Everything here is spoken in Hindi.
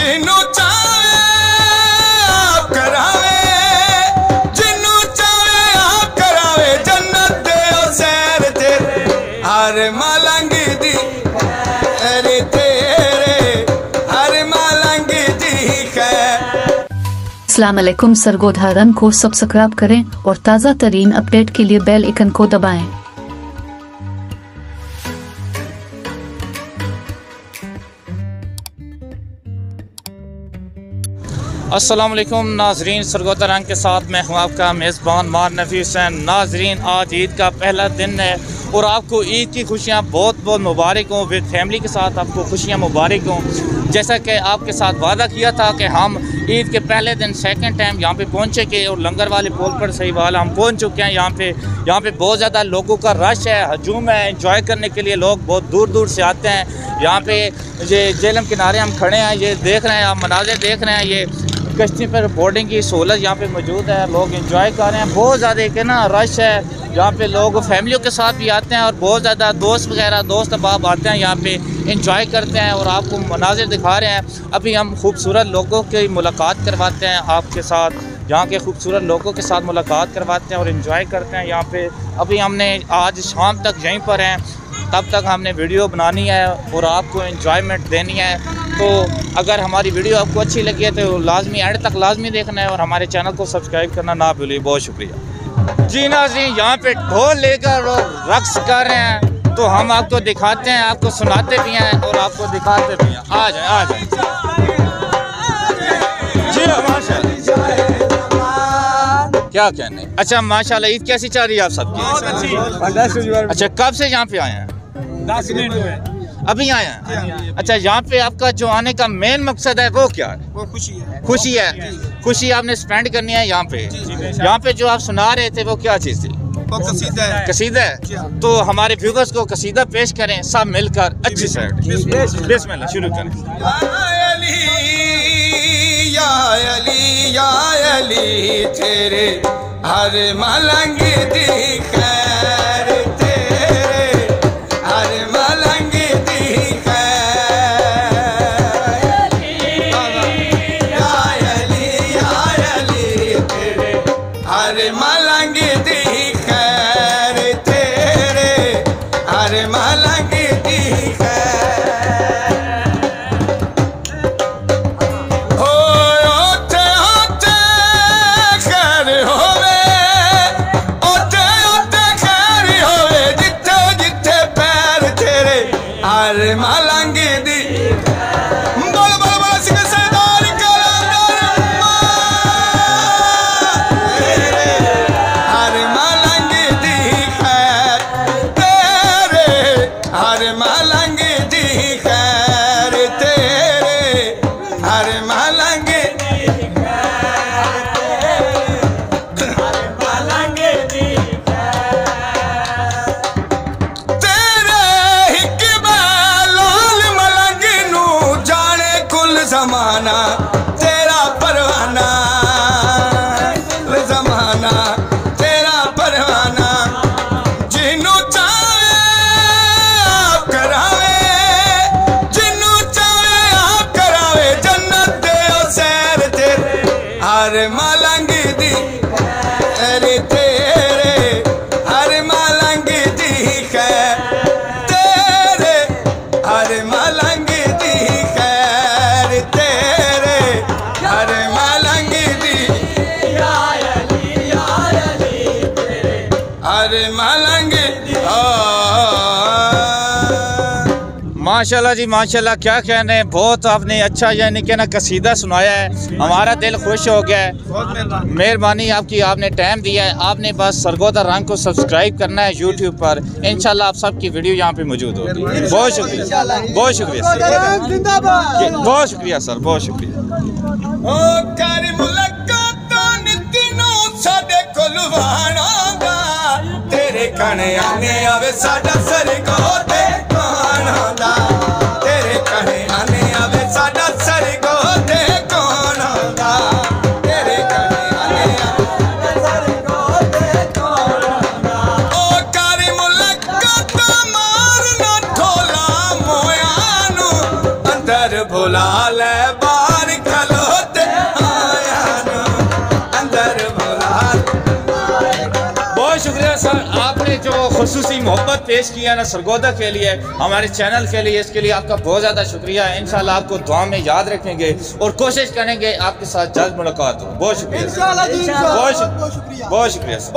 जिन्नू चाहे आप करावे, जिन्नू चाहे आप करावे, जन्नत दे सैर तेरे हर मलंग दी अरे तेरे हर मलंग दी खैर। अस्सलाम वालेकुम। सरगोधा रंग को सब्सक्राइब करें और ताज़ा तरीन अपडेट के लिए बेल आइकन को दबाएं। अस्सलाम वालेकुम नाजरीन, सरगोधा रंग के साथ मैं हूं आपका मेज़बान मार नफ़ी हुसैन। नाजरीन, आज ईद का पहला दिन है और आपको ईद की खुशियां बहुत बहुत मुबारक हों। विद फैमिली के साथ आपको खुशियां मुबारक हों। जैसा कि आपके साथ वादा किया था कि हम ईद के पहले दिन सेकंड टाइम यहाँ पे पहुँचेंगे और लंगर वाले पोल पर सही वाला हम पहुँच चुके हैं। यहाँ पे बहुत ज़्यादा लोगों का रश है, हजूम है। एंजॉय करने के लिए लोग बहुत दूर दूर से आते हैं। यहाँ पे ये जेहलम किनारे हम खड़े हैं, ये देख रहे हैं आप मनाज़िर देख रहे हैं। ये कश्ती पर बोर्डिंग की सहूलत यहाँ पे मौजूद है, लोग एंजॉय कर रहे हैं। बहुत ज़्यादा एक ना रश है यहाँ पे, लोग फैमिलियों के साथ भी आते हैं और बहुत ज़्यादा दोस्त वगैरह दोस्त अहबाब आते हैं यहाँ पे एंजॉय करते हैं और आपको मनाज़िर दिखा रहे हैं। अभी हम खूबसूरत लोगों की मुलाकात करवाते हैं आपके साथ, यहाँ के खूबसूरत लोगों के साथ मुलाकात करवाते हैं और एंजॉय करते हैं यहाँ पे। अभी हमने आज शाम तक यहीं पर हैं, तब तक हमने वीडियो बनानी है और आपको एंजॉयमेंट देनी है। तो अगर हमारी वीडियो आपको अच्छी लगी है तो लाजमी एंड तक लाजमी देखना है और हमारे चैनल को सब्सक्राइब करना ना भूलिए। बहुत शुक्रिया जी। नाज़रीन, यहाँ पे ढोल लेकर लोग रक्स कर रहे हैं तो हम आपको दिखाते हैं, आपको सुनाते भी हैं और आपको दिखाते भी हैं। आ जाए आ जाए जी। माशाल्लाह, क्या कहने। अच्छा माशाल्लाह, ईद कैसी चल रही है आप सबकी? अच्छा, कब से यहाँ पे आए हैं? 10 मिनट हुए अभी आए हैं। अच्छा, यहाँ पे आपका जो आने का मेन मकसद है वो क्या है? वो खुशी है। खुशी है, खुशी आपने स्पेंड करनी है यहाँ पे। यहाँ पे जो आप सुना रहे थे वो क्या चीज़ थी? वो कसीदा है। कसीदा है, तो हमारे व्यूवर्स को कसीदा पेश करें सब मिलकर अच्छी से। बिस्मिल्लाह, शुरू करें। या अली या अली तेरे हर मलंग दी खैर, तेरे हर मलंग दी खैर। या अली तेरे हर मलंग दी खैर, तेरे हर मलंग दी खैर। हर मलंग दी बोल बोल बोल सिंह सरदार हर मलंग दी खैर, तेरे हर मलंग दी खैर, तेरे हर मलंग दी ज़माना तेरा परवाना, ज़माना तेरा परवाना। जिन्नू चाहे आप करावे, जिन्नू चाहे आप करावे, जन्नत दे सैर तेरे हर मलंग दी अरे तेरे हर मलंग दी खैर, तेरे हर मलंग दी खैर, तेरे हर मलंग दी हर मलंग। माशाल्लाह जी माशाल्लाह, क्या कहने। बहुत आपने अच्छा यानी कि ना कसीदा सुनाया है, हमारा दिल खुश हो गया है। मेहरबानी आपकी, आपने टाइम दिया है। आपने बस सरगोधा रंग को सब्सक्राइब करना है यूट्यूब पर। इंशाल्लाह आप सबकी वीडियो यहाँ पे मौजूद होगी। बहुत शुक्रिया, बहुत शुक्रिया, बहुत शुक्रिया सर, बहुत शुक्रिया। तेरे कने आने आवे साडा सरगोधे कौन होंदा, तेरे कने आने आवे साडा सरगोधे कौन होंदा, तेरे कने आने आवे सरगोधे कौन होंदा। ओ कारी मुलाकात मारना ढोला मोयानू अंदर भुला ले बार बहुत शुक्रिया सर, आपने जो खुसूसी मोहब्बत पेश किया ना सरगोदा के लिए, हमारे चैनल के लिए, इसके लिए आपका बहुत ज़्यादा शुक्रिया। इंशाल्लाह आपको दुआ में याद रखेंगे और कोशिश करेंगे आपके साथ जल्द मुलाकात हो। बहुत शुक्रिया, बहुत शुक्रिया सर।